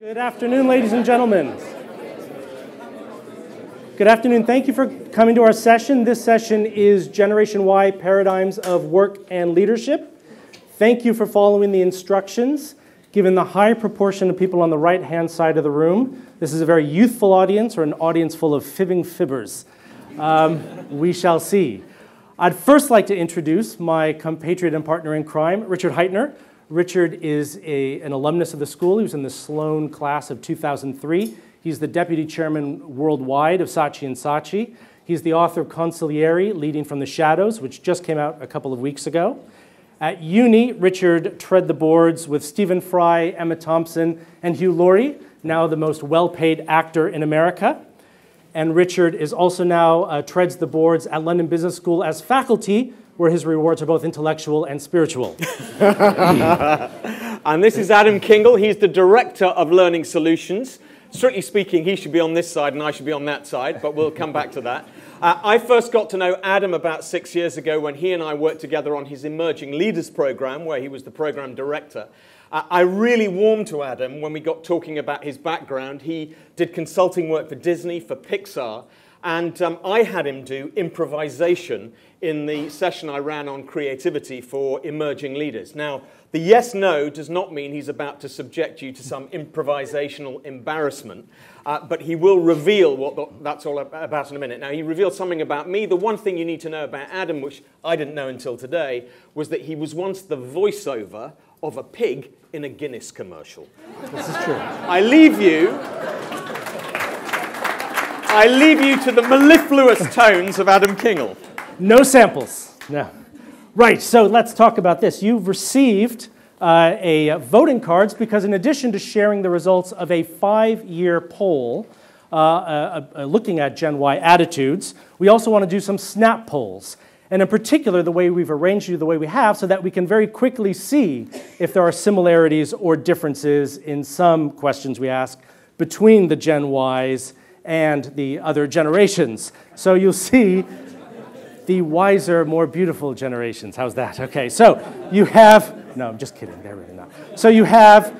Good afternoon, ladies and gentlemen. Good afternoon. Thank you for coming to our session. This session is Generation Y Paradigms of Work and Leadership. Thank you for following the instructions. Given the high proportion of people on the right-hand side of the room, this is a very youthful audience or an audience full of fibbing fibbers. We shall see. I'd first like to introduce my compatriot and partner in crime, Richard Hytner. Richard is an alumnus of the school. He was in the Sloan class of 2003. He's the deputy chairman worldwide of Saatchi & Saatchi. He's the author of Consigliere, Leading from the Shadows, which just came out a couple of weeks ago. At uni, Richard tread the boards with Stephen Fry, Emma Thompson, and Hugh Laurie, now the most well-paid actor in America. And Richard is also now treads the boards at London Business School as faculty, where his rewards are both intellectual and spiritual. And this is Adam Kingl. He's the Director of Learning Solutions. Strictly speaking, he should be on this side and I should be on that side, but we'll come back to that. I first got to know Adam about 6 years ago when he and I worked together on his Emerging Leaders program, where he was the program director. I really warmed to Adam when we got talking about his background. He did consulting work for Disney, for Pixar, and I had him do improvisation in the session I ran on creativity for emerging leaders. Now, the yes-no does not mean he's about to subject you to some improvisational embarrassment, but he will reveal what that's all about in a minute. Now, he revealed something about me. The one thing you need to know about Adam, which I didn't know until today, was that he was once the voiceover of a pig in a Guinness commercial. This is true. I leave you to the mellifluous tones of Adam Kingl. No samples. No. Right, so let's talk about this. You've received voting cards because in addition to sharing the results of a 5-year poll looking at Gen Y attitudes, we also want to do some snap polls. And in particular, the way we've arranged you the way we have so that we can very quickly see if there are similarities or differences in some questions we ask between the Gen Ys and the other generations. So you'll see the wiser, more beautiful generations. How's that? Okay, so you have, no, I'm just kidding, they're really not. So you have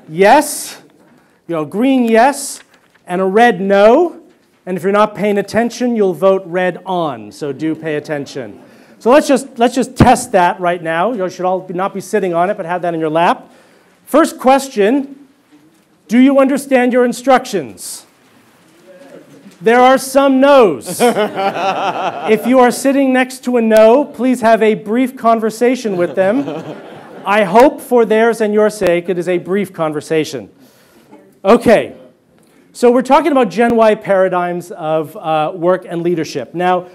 yes, green yes, and a red no. And if you're not paying attention, you'll vote red on, so do pay attention. So let's just test that right now. You should all not be sitting on it, but have that in your lap. First question, do you understand your instructions? There are some no's. If you are sitting next to a no, please have a brief conversation with them. I hope for theirs and your sake it is a brief conversation. Okay, so we're talking about Gen Y paradigms of work and leadership. Now,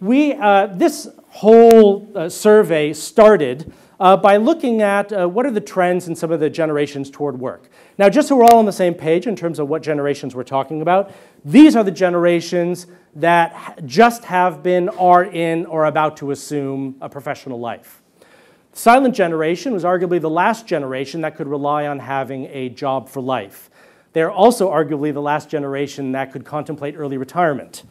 this whole survey started by looking at what are the trends in some of the generations toward work. Now, just so we're all on the same page in terms of what generations we're talking about, these are the generations that just have been, are in, or about to assume a professional life. The silent generation was arguably the last generation that could rely on having a job for life. They're also arguably the last generation that could contemplate early retirement.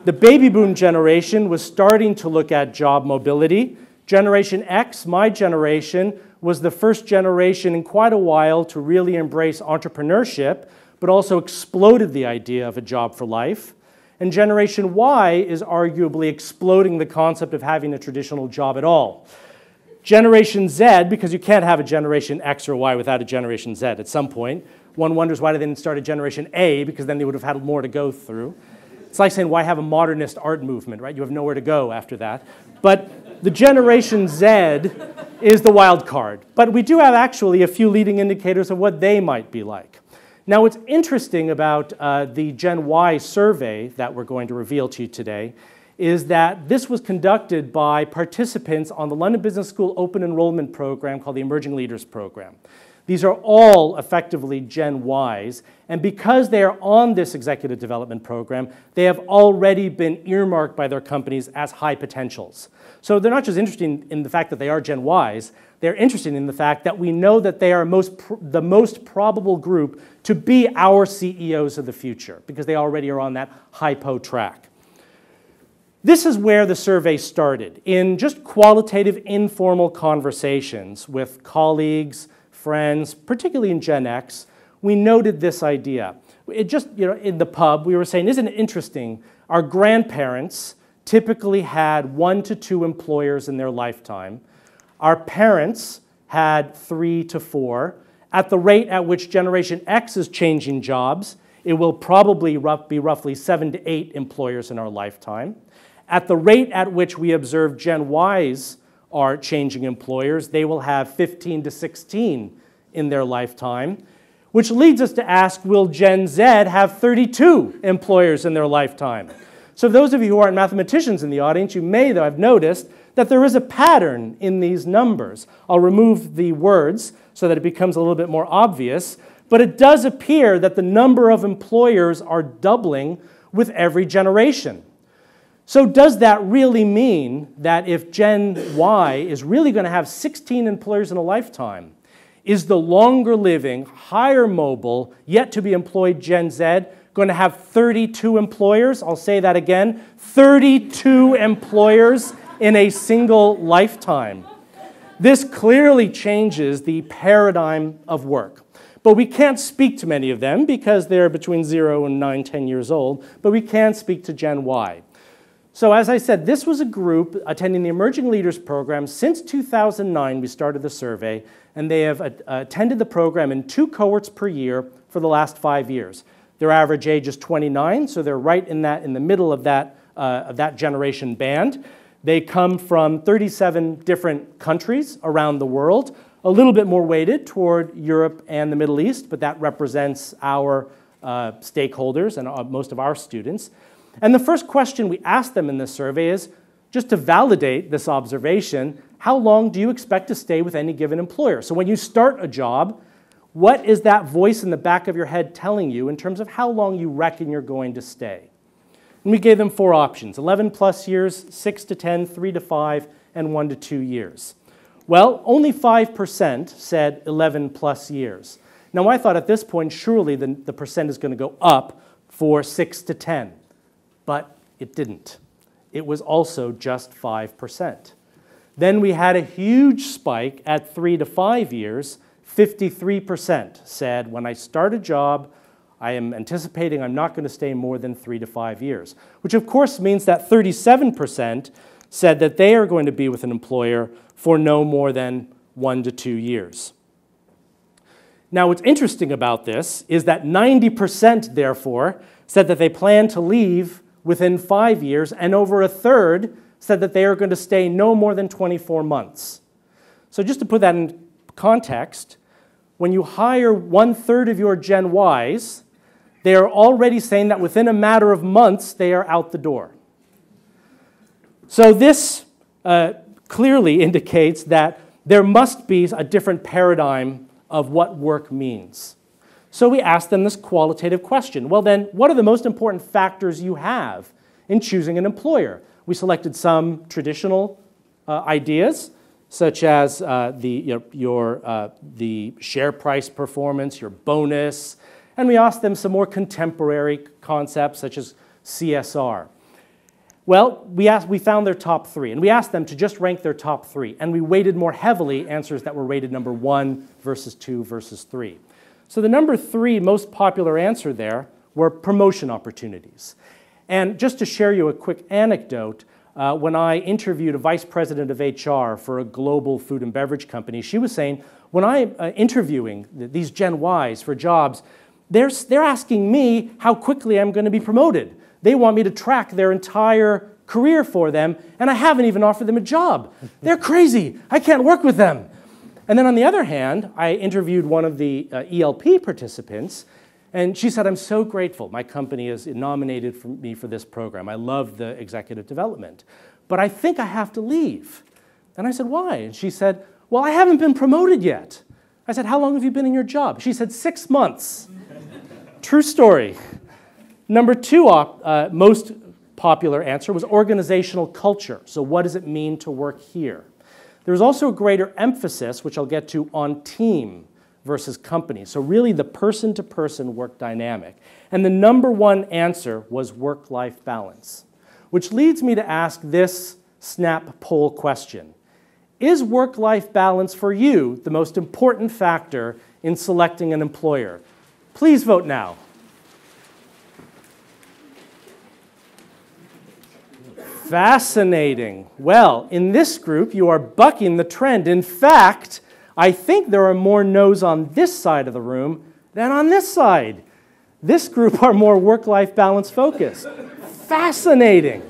The baby boom generation was starting to look at job mobility. Generation X, my generation, was the first generation in quite a while to really embrace entrepreneurship, but also exploded the idea of a job for life. And Generation Y is arguably exploding the concept of having a traditional job at all. Generation Z, because you can't have a Generation X or Y without a Generation Z at some point. One wonders why they didn't start a Generation A, because then they would have had more to go through. It's like saying, why have a modernist art movement, right? You have nowhere to go after that. But the Generation Z is the wild card. But we do have actually a few leading indicators of what they might be like. Now, what's interesting about the Gen Y survey that we're going to reveal to you today is that this was conducted by participants on the London Business School open enrollment program called the Emerging Leaders Program. These are all effectively Gen Ys, and because they are on this executive development program, they have already been earmarked by their companies as high potentials. So they're not just interested in the fact that they are Gen Ys, they're interested in the fact that we know that they are the most probable group to be our CEOs of the future, because they already are on that hypo track. This is where the survey started, in just qualitative, informal conversations with colleagues, friends, particularly in Gen X, we noted this idea. It just, in the pub, we were saying, isn't it interesting? Our grandparents typically had 1 to 2 employers in their lifetime. Our parents had 3 to 4. At the rate at which Generation X is changing jobs, it will probably be roughly 7 to 8 employers in our lifetime. At the rate at which we observe Gen Ys are changing employers, they will have 15 to 16 in their lifetime, which leads us to ask, will Gen Z have 32 employers in their lifetime? So those of you who aren't mathematicians in the audience, you may though have noticed that there is a pattern in these numbers. I'll remove the words so that it becomes a little bit more obvious, but it does appear that the number of employers are doubling with every generation. So does that really mean that if Gen Y is really going to have 16 employers in a lifetime, is the longer living, higher mobile, yet to be employed Gen Z going to have 32 employers? I'll say that again, 32 employers in a single lifetime. This clearly changes the paradigm of work. But we can't speak to many of them because they're between 0 and 9, 10 years old, but we can speak to Gen Y. So as I said, this was a group attending the Emerging Leaders Program. Since 2009, we started the survey, and they have attended the program in 2 cohorts per year for the last 5 years. Their average age is 29, so they're right in the middle of that generation band. They come from 37 different countries around the world, a little bit more weighted toward Europe and the Middle East, but that represents our stakeholders and most of our students. And the first question we asked them in this survey is, just to validate this observation, how long do you expect to stay with any given employer? So when you start a job, what is that voice in the back of your head telling you in terms of how long you reckon you're going to stay? And we gave them 4 options, 11 plus years, 6 to 10, 3 to 5, and 1 to 2 years. Well, only 5% said 11 plus years. Now I thought at this point, surely the percent is going to go up for 6 to 10. But it didn't. It was also just 5%. Then we had a huge spike at 3 to 5 years. 53% said, when I start a job, I am anticipating I'm not going to stay more than 3 to 5 years, which of course means that 37% said that they are going to be with an employer for no more than 1 to 2 years. Now what's interesting about this is that 90% therefore said that they plan to leave within 5 years, and over a third said that they are going to stay no more than 24 months. So just to put that in context, when you hire 1/3 of your Gen Ys, they are already saying that within a matter of months, they are out the door. So this clearly indicates that there must be a different paradigm of what work means. So we asked them this qualitative question. Well then, what are the most important factors you have in choosing an employer? We selected some traditional ideas, such as the share price performance, your bonus, and we asked them some more contemporary concepts, such as CSR. Well, we found their top 3, and we asked them to just rank their top 3, and we weighted more heavily answers that were rated number 1 versus 2 versus 3. So the number 3 most popular answer there were promotion opportunities. And just to share you a quick anecdote, when I interviewed a vice president of HR for a global food and beverage company, she was saying, when I'm interviewing these Gen Ys for jobs, they're asking me how quickly I'm going to be promoted. They want me to track their entire career for them, and I haven't even offered them a job. They're crazy. I can't work with them. And then on the other hand, I interviewed one of the ELP participants, and she said, I'm so grateful. My company has nominated me for this program. I love the executive development. But I think I have to leave. And I said, why? And she said, well, I haven't been promoted yet. I said, how long have you been in your job? She said, 6 months. True story. Number 2 most popular answer was organizational culture. So what does it mean to work here? There's also a greater emphasis, which I'll get to, on team versus company. So really the person-to-person work dynamic. And the number 1 answer was work-life balance, which leads me to ask this snap poll question. Is work-life balance for you the most important factor in selecting an employer? Please vote now. Fascinating. Well, in this group, you are bucking the trend. In fact, I think there are more no's on this side of the room than on this side. This group are more work-life balance focused. Fascinating.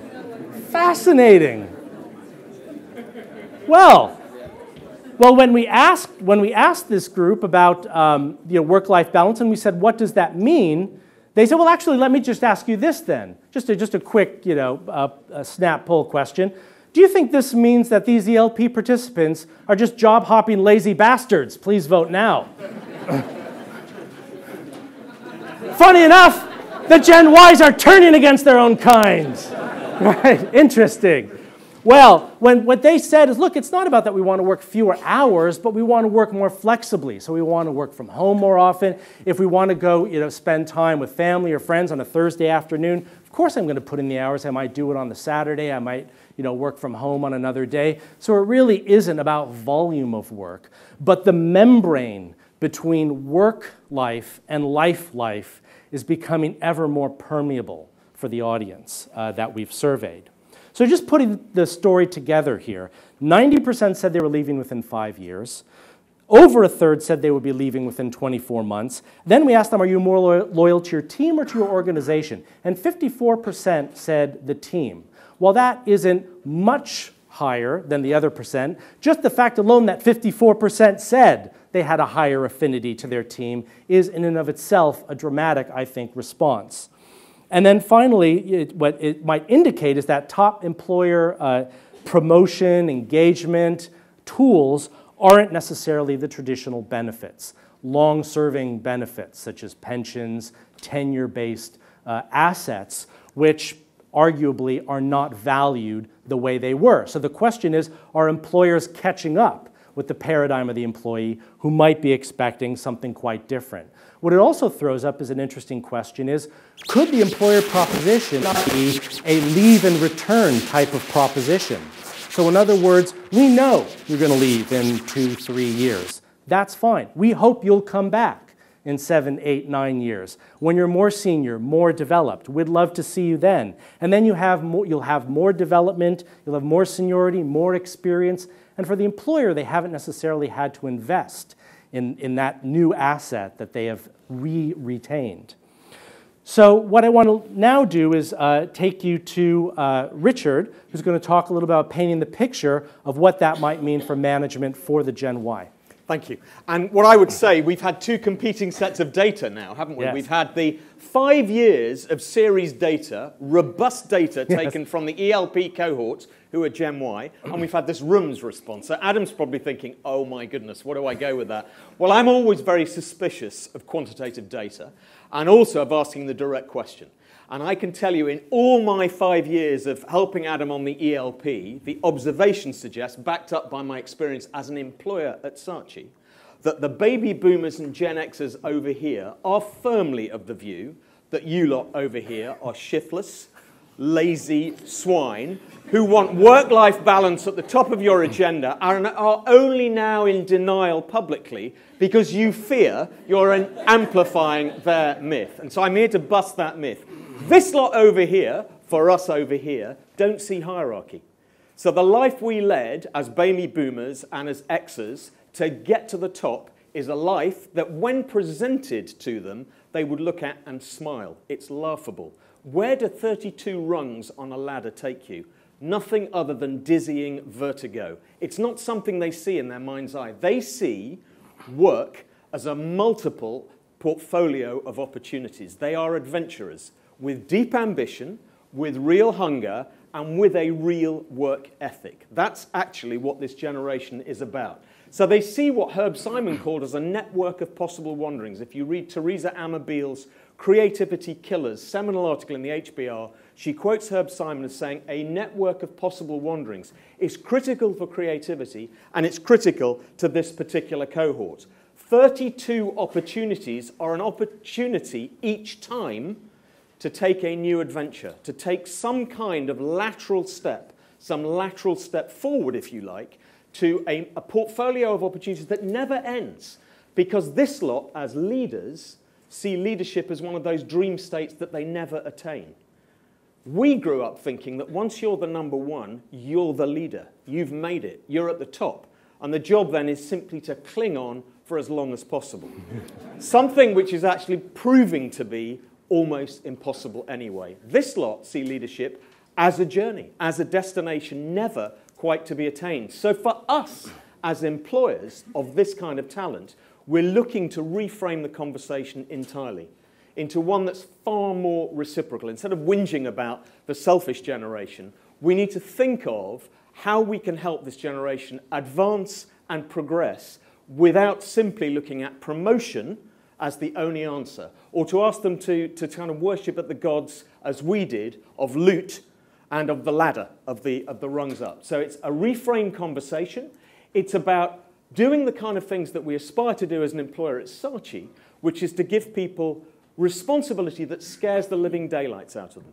Fascinating. Well, when we asked this group about work-life balance, and we said, what does that mean? They said, well, actually, let me just ask you this then. Just a quick, a snap poll question. Do you think this means that these ELP participants are just job-hopping lazy bastards? Please vote now. Funny enough, the Gen Ys are turning against their own kind. Right? Interesting. Well, what they said is, look, it's not about that we want to work fewer hours, but we want to work more flexibly. So we want to work from home more often. If we want to go, spend time with family or friends on a Thursday afternoon, of course I'm going to put in the hours. I might do it on the Saturday. I might, work from home on another day. So it really isn't about volume of work, but the membrane between work life and life is becoming ever more permeable for the audience that we've surveyed. So just putting the story together here, 90% said they were leaving within 5 years. Over a third said they would be leaving within 24 months. Then we asked them, are you more loyal to your team or to your organization? And 54% said the team. While that isn't much higher than the other percent, just the fact alone that 54% said they had a higher affinity to their team is in and of itself a dramatic, I think, response. And then finally, what it might indicate is that top employer promotion, engagement, tools aren't necessarily the traditional benefits. Long-serving benefits, such as pensions, tenure-based assets, which arguably are not valued the way they were. So the question is, are employers catching up with the paradigm of the employee who might be expecting something quite different? What it also throws up as an interesting question is, could the employer proposition be a leave and return type of proposition? So in other words, we know you're going to leave in 2-3 years. That's fine. We hope you'll come back in 7, 8, 9 years. When you're more senior, more developed, we'd love to see you then. And then you'll have more development, you'll have more seniority, more experience. And for the employer, they haven't necessarily had to invest in that new asset that they have retained. So what I want to now do is take you to Richard, who's going to talk a little about painting the picture of what that might mean for management for the Gen Y. Thank you. And what I would say, we've had two competing sets of data now, haven't we? Yes. We've had the 5 years of series data, robust data taken from the ELP cohorts, who are Gen Y, and we've had this rooms response. So Adam's probably thinking, oh my goodness, what do I go with that? Well, I'm always very suspicious of quantitative data, and also of asking the direct question. And I can tell you, in all my 5 years of helping Adam on the ELP, the observations suggest, backed up by my experience as an employer at Saatchi, that the baby boomers and Gen Xers over here are firmly of the view that you lot over here are shiftless, lazy swine who want work-life balance at the top of your agenda and are only now in denial publicly because you fear you're amplifying their myth. And so I'm here to bust that myth. This lot over here, for us over here, don't see hierarchy. So the life we led as baby boomers and as Xers to get to the top is a life that when presented to them, they would look at and smile. It's laughable. Where do 32 rungs on a ladder take you? Nothing other than dizzying vertigo. It's not something they see in their mind's eye. They see work as a multiple portfolio of opportunities. They are adventurers with deep ambition, with real hunger, and with a real work ethic. That's actually what this generation is about. So they see what Herb Simon called as a network of possible wanderings. If you read Teresa Amabiel's Creativity Killers seminal article in the HBR, she quotes Herb Simon as saying, a network of possible wanderings is critical for creativity, and it's critical to this particular cohort. 32 opportunities are an opportunity each time to take a new adventure, to take some kind of lateral step forward, if you like, to a portfolio of opportunities that never ends. Because this lot, as leaders, see leadership as one of those dream states that they never attain. We grew up thinking that once you're the number one, you're the leader. You've made it. You're at the top. And the job then is simply to cling on for as long as possible. Something which is actually proving to be almost impossible anyway. This lot see leadership as a journey, as a destination never quite to be attained. So for us as employers of this kind of talent, we're looking to reframe the conversation entirely into one that's far more reciprocal. Instead of whinging about the selfish generation, we need to think of how we can help this generation advance and progress without simply looking at promotion as the only answer, or to ask them to kind of worship at the gods, as we did, of loot and of the ladder, of the rungs up. So it's a reframed conversation. It's about doing the kind of things that we aspire to do as an employer at Saatchi, which is to give people responsibility that scares the living daylights out of them.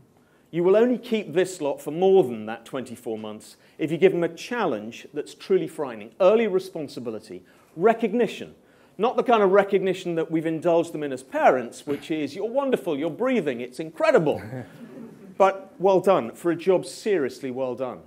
You will only keep this lot for more than that 24 months if you give them a challenge that's truly frightening. Early responsibility, recognition. Not the kind of recognition that we've indulged them in as parents, which is, you're wonderful, you're breathing, it's incredible. But well done, for a job seriously well done.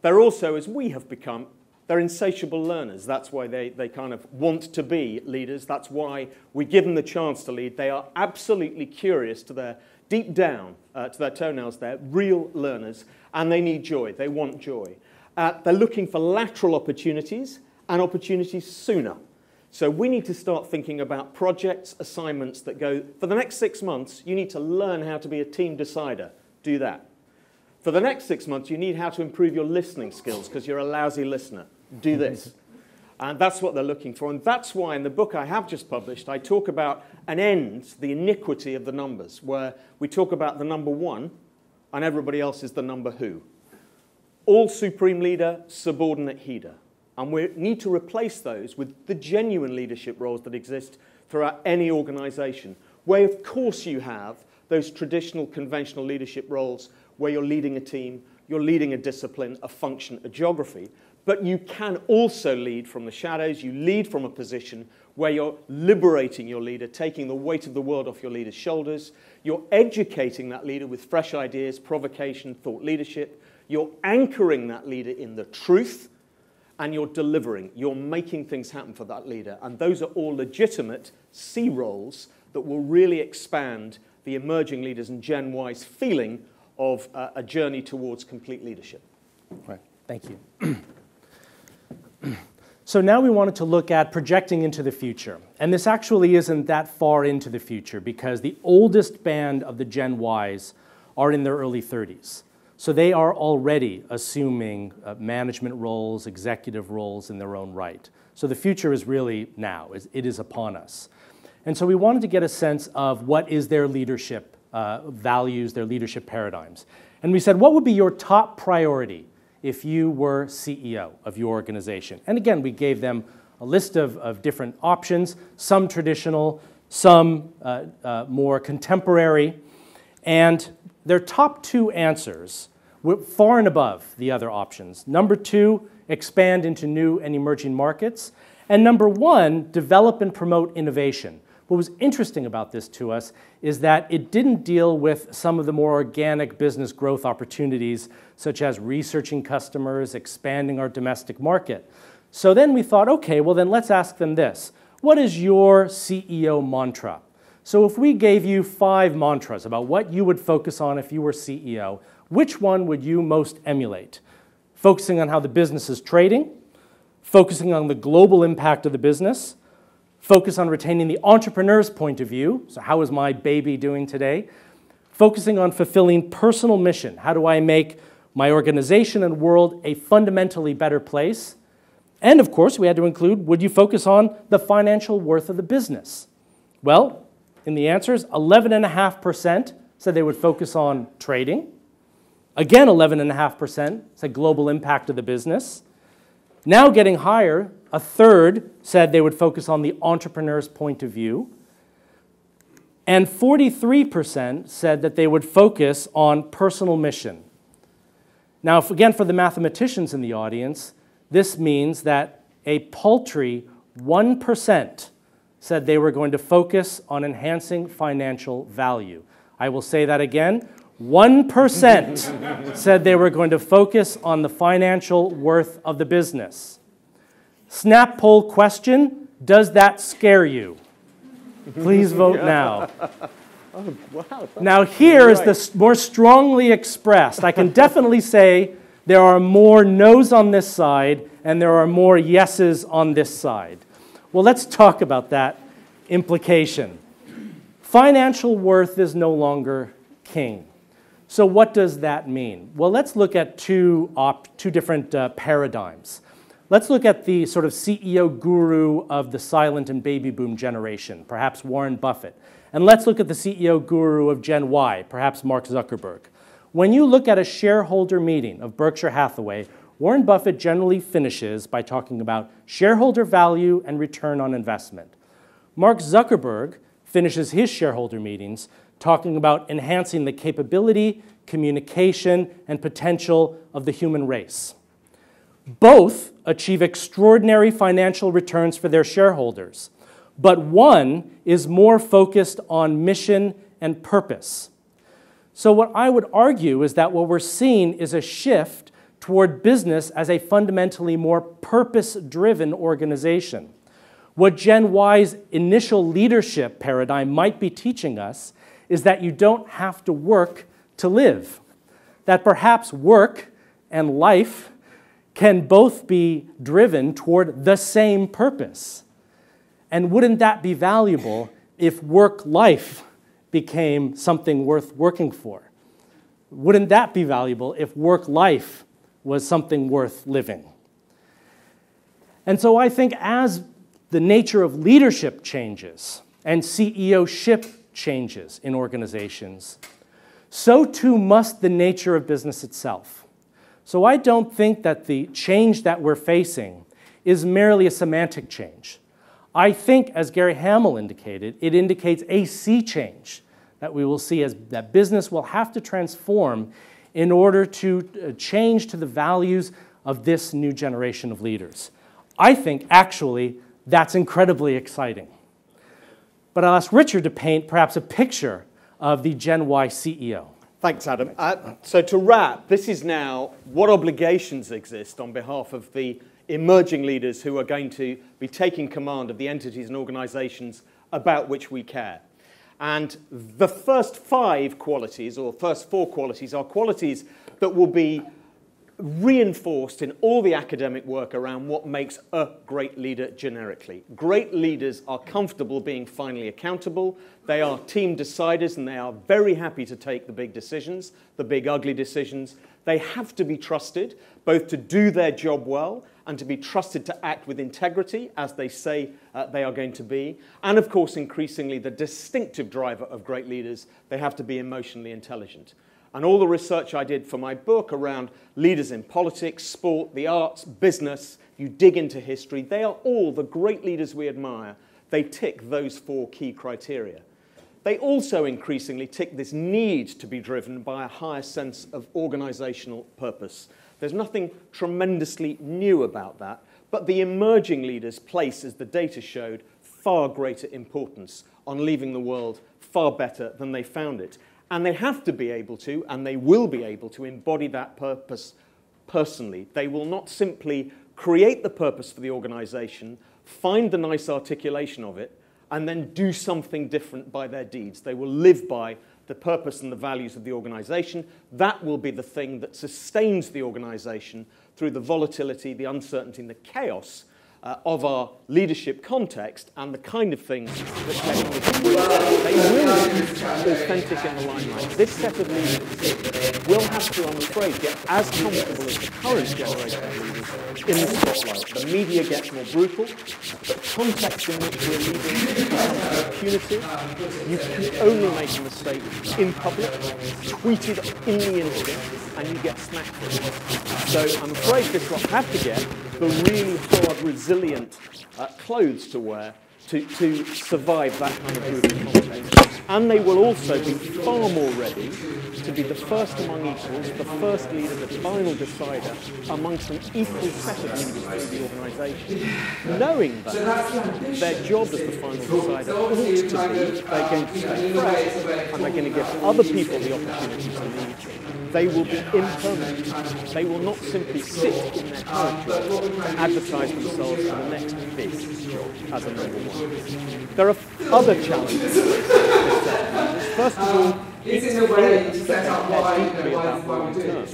They're also, as we have become, they're insatiable learners. That's why they kind of want to be leaders. That's why we give them the chance to lead. They are absolutely curious to their, deep down, to their toenails. They're real learners, and they need joy. They want joy. They're looking for lateral opportunities and opportunities sooner. So we need to start thinking about projects, assignments that go, for the next 6 months, you need to learn how to be a team decider. Do that. For the next 6 months, you need how to improve your listening skills because you're a lousy listener. Do this. And that's what they're looking for. And that's why in the book I have just published, I talk about an end, the iniquity of the numbers, where we talk about the number one and everybody else is the number who. All supreme leader, subordinate heeder. And we need to replace those with the genuine leadership roles that exist throughout any organization, where of course you have those traditional, conventional leadership roles where you're leading a team, you're leading a discipline, a function, a geography. But you can also lead from the shadows. You lead from a position where you're liberating your leader, taking the weight of the world off your leader's shoulders. You're educating that leader with fresh ideas, provocation, thought leadership. You're anchoring that leader in the truth, and you're delivering. You're making things happen for that leader. And those are all legitimate C roles that will really expand the emerging leaders and Gen Y's feeling of a journey towards complete leadership. Right. Thank you. So now we wanted to look at projecting into the future. And this actually isn't that far into the future because the oldest band of the Gen Ys are in their early 30s. So they are already assuming management roles, executive roles in their own right. So the future is really now. It is upon us. And so we wanted to get a sense of what is their leadership values, their leadership paradigms. And we said, what would be your top priority if you were CEO of your organization? And again, we gave them a list of different options, some traditional, some more contemporary. And their top two answers were far and above the other options. Number 2, expand into new and emerging markets. And number 1, develop and promote innovation. What was interesting about this to us is that it didn't deal with some of the more organic business growth opportunities, such as researching customers, expanding our domestic market. So then we thought, okay, well then let's ask them this. What is your CEO mantra? So if we gave you 5 mantras about what you would focus on if you were CEO, which one would you most emulate? Focusing on how the business is trading, focusing on the global impact of the business, focus on retaining the entrepreneur's point of view, so how is my baby doing today? Focusing on fulfilling personal mission, how do I make my organization and world a fundamentally better place? And of course, we had to include, would you focus on the financial worth of the business? Well, in the answers, 11.5% said they would focus on trading. Again, 11.5% said global impact of the business. Now getting higher, a third said they would focus on the entrepreneur's point of view. And 43% said that they would focus on personal mission. Now, again, for the mathematicians in the audience, this means that a paltry 1% said they were going to focus on enhancing financial value. I will say that again. 1% said they were going to focus on the financial worth of the business. Snap poll question, does that scare you? Please vote now. Oh, wow. Now here is the more strongly expressed. I can definitely say there are more no's on this side and there are more yeses on this side. Well, let's talk about that implication. Financial worth is no longer king. So what does that mean? Well, let's look at two different paradigms. Let's look at the sort of CEO guru of the silent and baby boom generation, perhaps Warren Buffett. And let's look at the CEO guru of Gen Y, perhaps Mark Zuckerberg. When you look at a shareholder meeting of Berkshire Hathaway, Warren Buffett generally finishes by talking about shareholder value and return on investment. Mark Zuckerberg finishes his shareholder meetings talking about enhancing the capability, communication, and potential of the human race. Both achieve extraordinary financial returns for their shareholders, but one is more focused on mission and purpose. So what I would argue is that what we're seeing is a shift toward business as a fundamentally more purpose-driven organization. What Gen Y's initial leadership paradigm might be teaching us is that you don't have to work to live, that perhaps work and life can both be driven toward the same purpose. And wouldn't that be valuable if work-life became something worth working for? Wouldn't that be valuable if work-life was something worth living? And so I think as the nature of leadership changes and CEO-ship changes in organizations, so too must the nature of business itself. So I don't think that the change that we're facing is merely a semantic change. I think, as Gary Hamel indicated, it indicates a sea change that we will see as that business will have to transform in order to change to the values of this new generation of leaders. I think, actually, that's incredibly exciting. But I'll ask Richard to paint perhaps a picture of the Gen Y CEO. Thanks, Adam. So to wrap, this is now what obligations exist on behalf of the emerging leaders who are going to be taking command of the entities and organizations about which we care. And the first 5 qualities, or first 4 qualities, are qualities that will be reinforced in all the academic work around what makes a great leader generically. Great leaders are comfortable being finally accountable. They are team deciders, and they are very happy to take the big decisions, the big ugly decisions. They have to be trusted, both to do their job well and to be trusted to act with integrity, as they say they are going to be. And of course, increasingly, the distinctive driver of great leaders, they have to be emotionally intelligent. And all the research I did for my book around leaders in politics, sport, the arts, business, you dig into history, they are all the great leaders we admire. They tick those 4 key criteria. They also increasingly tick this need to be driven by a higher sense of organizational purpose. There's nothing tremendously new about that, but the emerging leaders place, as the data showed, far greater importance on leaving the world far better than they found it. And they have to be able to, and they will be able to, embody that purpose personally. They will not simply create the purpose for the organization, find the nice articulation of it, and then do something different by their deeds. They will live by the purpose and the values of the organization. That will be the thing that sustains the organization through the volatility, the uncertainty, and the chaos of our leadership context, and the kind of things that technology brings. They will be authentic in the limelight. This set of leaders will have to, I'm afraid, get as comfortable as the current generation of leaders in the spotlight. The media gets more brutal. The context in which we're leading becomes more punitive. You can only make a mistake in public, tweeted in the instant, and you get smacked for it. So I'm afraid this will have to get the really hard, resilient clothes to wear to survive that kind of brutal context. And they will also be far more ready to be the first among equals, the first leader, the final decider amongst an equal set of leaders through the organisation, knowing that their job as the final decider ought to be they're going to stay fresh and they're going to give other people the opportunity to lead. They will be impermanent. They will not simply sit in their current job and advertise themselves for the next big job as a number one. There are other challenges. First of all, it's clear that they care deeply about long term,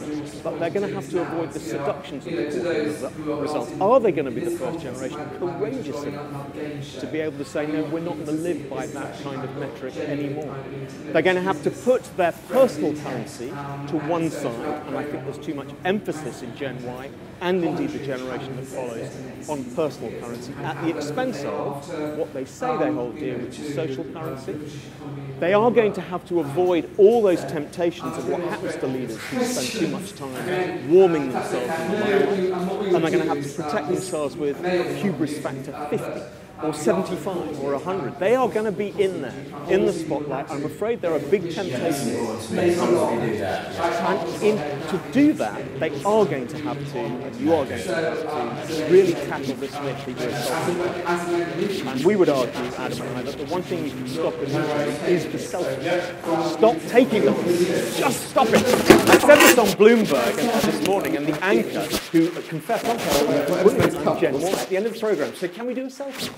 but they're going to have to avoid the seductions of the results. Are they going to be the first generation courageous enough to be able to say, no, we're not going to live by that kind of metric anymore? They're going to have to put their personal currency to one side, and I think there's too much emphasis in Gen Y, and indeed the generation that follows, on personal currency at the expense of what they say they hold dear, which is social currency. They are going to have to avoid all those temptations of what happens to leaders who spend too much time warming themselves in the limelight, and they're going to have to protect themselves with hubris factor 50 or 75 or 100. They are going to be in there, in the spotlight. I'm afraid there are big temptations that come along. And to do that, they are going to have to, and you are going to have to, really tackle this myth that you're self-inflicted. And we would argue, Adam and I, that the one thing you can stop in this is the selfish. Stop taking them. Just stop it. I said this on Bloomberg this morning, and the anchor, who confessed on Gen Y at the end of the programme, said, can we do a selfie?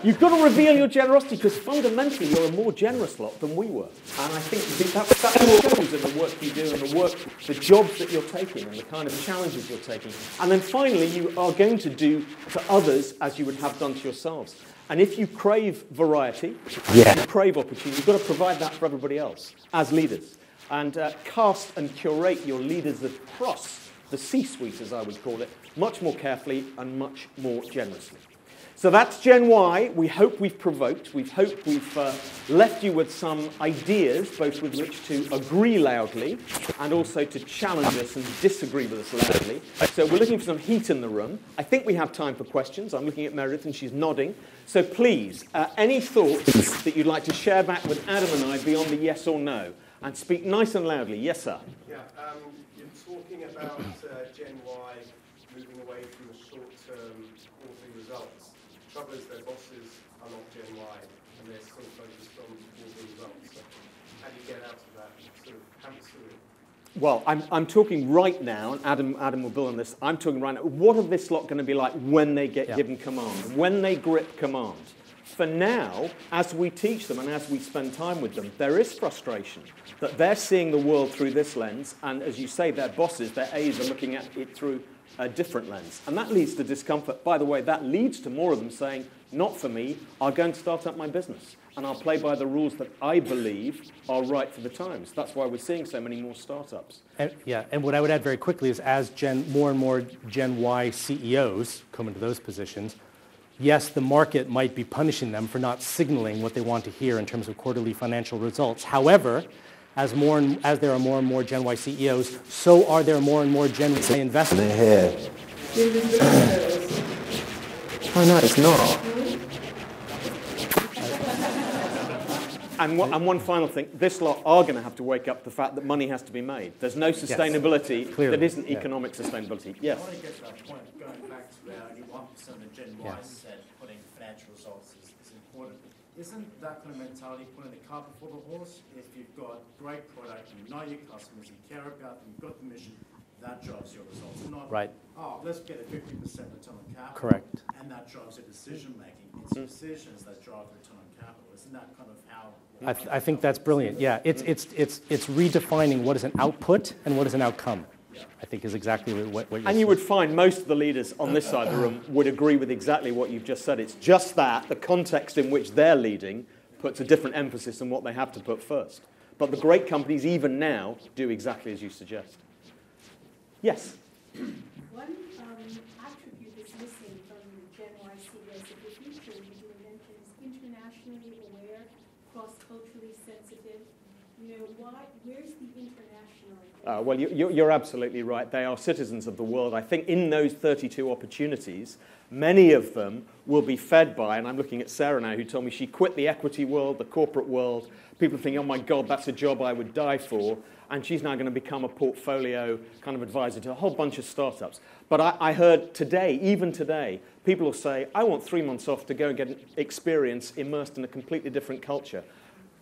You've got to reveal your generosity, because fundamentally you're a more generous lot than we were. And I think that shows in the work you do and the jobs that you're taking and the kind of challenges you're taking. And then finally, you are going to do to others as you would have done to yourselves. And if you crave variety, if you crave opportunity, you've got to provide that for everybody else as leaders. And cast and curate your leaders across the C-suite, as I would call it, much more carefully and much more generously. So that's Gen Y. We hope we've provoked. We hope we've left you with some ideas, both with which to agree loudly and also to challenge us and disagree with us loudly. So we're looking for some heat in the room. I think we have time for questions. I'm looking at Meredith and she's nodding. So please, any thoughts that you'd like to share back with Adam and I beyond the yes or no? And speak nice and loudly. Yes, sir. Yeah, you're talking about Gen Y moving away from the short-term quarterly results. The trouble is their bosses are not Gen Y, and they're still focused on quarterly results. So how do you get out of that sort of hamster? Well, I'm talking right now, and Adam will build on this. I'm talking right now. What are this lot going to be like when they get given command, when they grip command? For now, as we teach them and as we spend time with them, there is frustration that they're seeing the world through this lens, and as you say, their bosses, their A's are looking at it through a different lens. And that leads to discomfort. By the way, that leads to more of them saying, not for me, I'll go and start up my business, and I'll play by the rules that I believe are right for the times. That's why we're seeing so many more startups. And what I would add very quickly is as more and more Gen Y CEOs come into those positions, yes, the market might be punishing them for not signaling what they want to hear in terms of quarterly financial results. However, as there are more and more Gen Y CEOs, so are there more and more Gen Y investors. Oh no, it's not. And one final thing, this lot are going to have to wake up to the fact that money has to be made. There's no sustainability that isn't economic sustainability. Yes? I want to get to that point, going back to where only 1% of Gen Y said putting financial results is important. Isn't that kind of mentality putting the cart before the horse? If you've got great product, you know your customers, you care about them, you've got the mission, that drives your results. Not, let's get a 50% return on capital. Correct. And that drives your decision making. It's decisions that drive return on capital. Isn't that kind of how... I think that's brilliant. Yeah, it's redefining what is an output and what is an outcome. I think is exactly what you're saying. And you would find most of the leaders on this side of the room would agree with exactly what you've just said. It's just that the context in which they're leading puts a different emphasis on what they have to put first. But the great companies, even now, do exactly as you suggest. Yes? One attribute that's missing from Gen Y CEOs of the future, you mentioned, is internationally aware, cross-culturally sensitive, Where's the international? Well, you're absolutely right. They are citizens of the world. I think in those 32 opportunities, many of them will be fed by, and I'm looking at Sarah now, who told me she quit the equity world, the corporate world. People think, oh my God, that's a job I would die for. And she's now going to become a portfolio kind of advisor to a whole bunch of startups. But I heard today, even today, people will say, I want 3 months off to go and get an experience immersed in a completely different culture.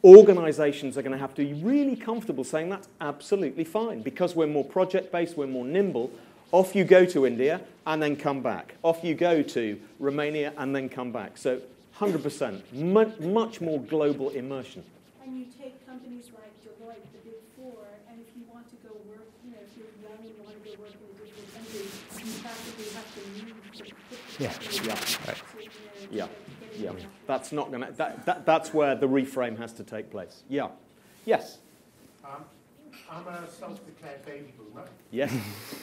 Organizations are going to have to be really comfortable saying that's absolutely fine. Because we're more project-based, we're more nimble, off you go to India and then come back. Off you go to Romania and then come back. So 100%, much more global immersion. And you take companies like Deloitte, the Big Four, and if you want to go work, if you're young and you want to go work in a different country, you practically have to move. Yeah. That's not going to. That's where the reframe has to take place. Yeah. Yes. I'm a self-declared baby boomer. Yes.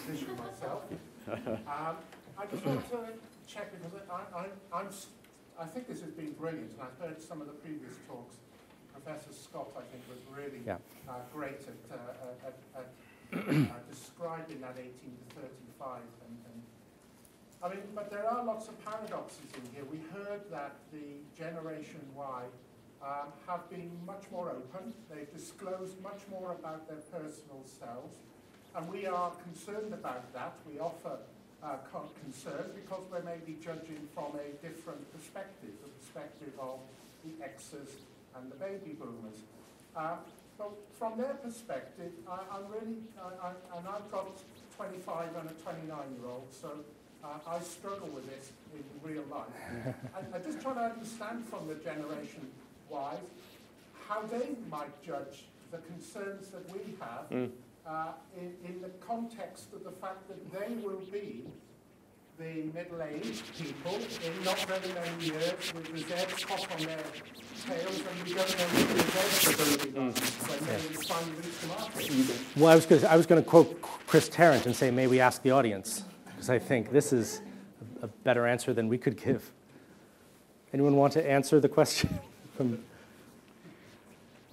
Visual myself. I just want to check because I think this has been brilliant, and I've heard some of the previous talks. Professor Scott, I think, was really great at describing that 18 to 35. But there are lots of paradoxes in here. We heard that the Generation Y have been much more open. They've disclosed much more about their personal selves. And we are concerned about that. We offer concern because we're maybe judging from a different perspective, the perspective of the X's and the baby boomers. But from their perspective, and I've got 25 and a 29-year-old, so I struggle with this in real life. I just try to understand from the Generation Y how they might judge the concerns that we have in the context of the fact that they will be the middle-aged people in not very many years with the Z top on their tails, and we don't know what the Z are going to be like when they finally reach the market. Well, I was going to quote Chris Tarrant and say, may we ask the audience? Because I think this is a better answer than we could give. Anyone want to answer the question?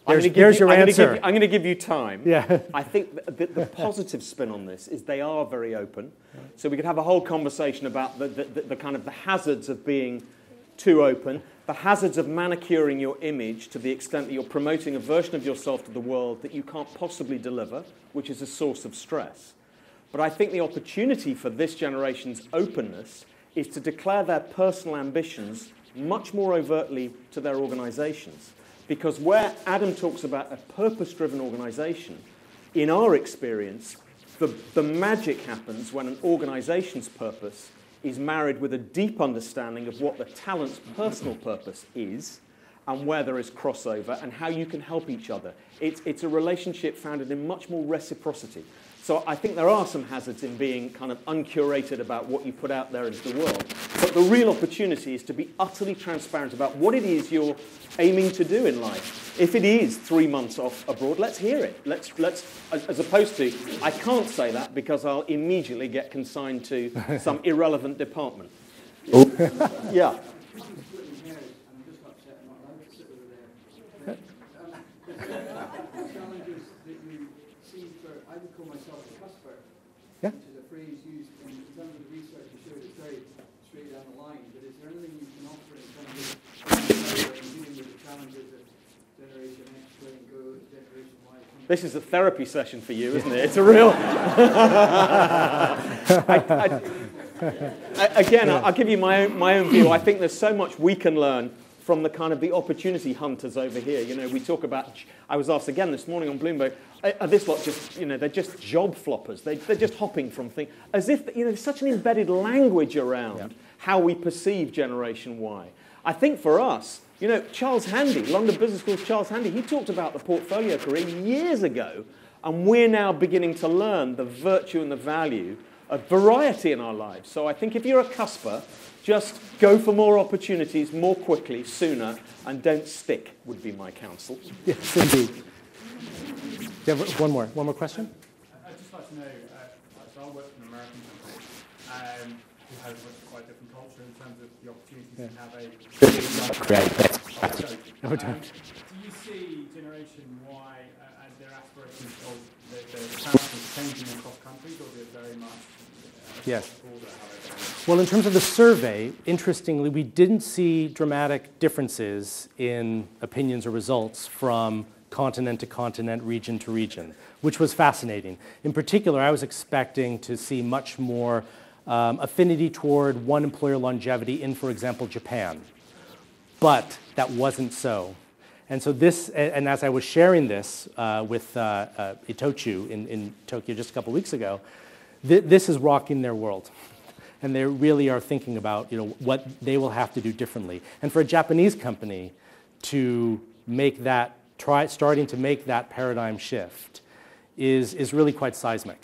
There's your answer. I'm going to give you time. Yeah. I think the positive spin on this is they are very open. So we could have a whole conversation about the kind of the hazards of being too open, the hazards of manicuring your image to the extent that you're promoting a version of yourself to the world that you can't possibly deliver, which is a source of stress. But I think the opportunity for this generation's openness is to declare their personal ambitions much more overtly to their organizations. Because where Adam talks about a purpose-driven organization, in our experience, the magic happens when an organization's purpose is married with a deep understanding of what the talent's personal purpose is and where there is crossover and how you can help each other. It's a relationship founded in much more reciprocity. So I think there are some hazards in being kind of uncurated about what you put out there into the world. But the real opportunity is to be utterly transparent about what it is you're aiming to do in life. If it is 3 months off abroad, let's hear it. Let's as opposed to, I can't say that because I'll immediately get consigned to some irrelevant department. Yeah. I would call myself a cusper, yeah. Which is a phrase used in terms of the research you showed. It's very straight down the line. But is there anything you can offer in terms of dealing with the challenges of Generation X, letting go, Generation Y? This is a therapy session for you, isn't it? It's a real... I'll give you my own view. I think there's so much we can learn from the kind of the opportunity hunters over here. You know, we talk about, I was asked again this morning on Bloomberg, are this lot just, they're just job floppers. They're just hopping from things. As if, there's such an embedded language around how we perceive Generation Y. I think for us, Charles Handy, London Business School's Charles Handy, he talked about the portfolio career years ago, and we're now beginning to learn the virtue and the value of variety in our lives. So I think if you're a cusper, just go for more opportunities more quickly, sooner, and don't stick, would be my counsel. Yes, indeed. Do you have one more question? I'd just like to know, so I work for an American company who has quite a different culture in terms of the opportunities to have a... Do you see Generation Y aspirations of the challenges changing across countries, or is it very much Yes. broader, how they're going? Well, in terms of the survey, interestingly, we didn't see dramatic differences in opinions or results from continent to continent, region to region, which was fascinating. In particular, I was expecting to see much more affinity toward one employer longevity in, for example, Japan. But that wasn't so. And so this, and as I was sharing this with Itochu in Tokyo just a couple weeks ago, this is rocking their world. And they really are thinking about, what they will have to do differently. And for a Japanese company to make that, starting to make that paradigm shift is really quite seismic.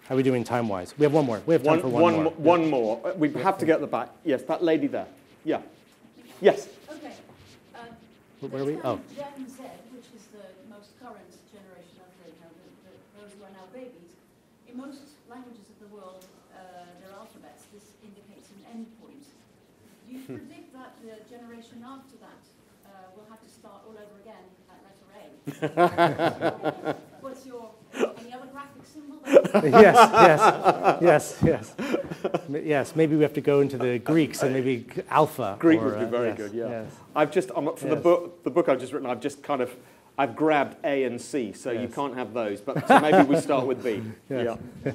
How are we doing time-wise? We have one more. We have time for one more. One more. We have to get at the back. Yes, that lady there. Yeah. Yes. Okay. Where are we? Oh. Gen Z, which is the most current generation of those who are now babies, in most languages of the world, their alphabets, this indicates an endpoint. Do you predict that the generation after that will have to start all over again at letter A? What's your, any other graphic symbol? Yes, maybe we have to go into the Greeks and maybe alpha. Greek would be very good, yeah. Yes. I've just, for the book I've just written, I've grabbed A and C, so you can't have those, but so maybe we start with B. Yes. Yeah.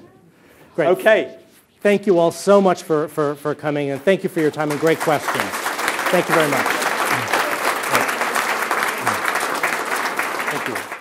Great. Okay. Thank you all so much for coming, and thank you for your time and great questions. Thank you very much. Thank you.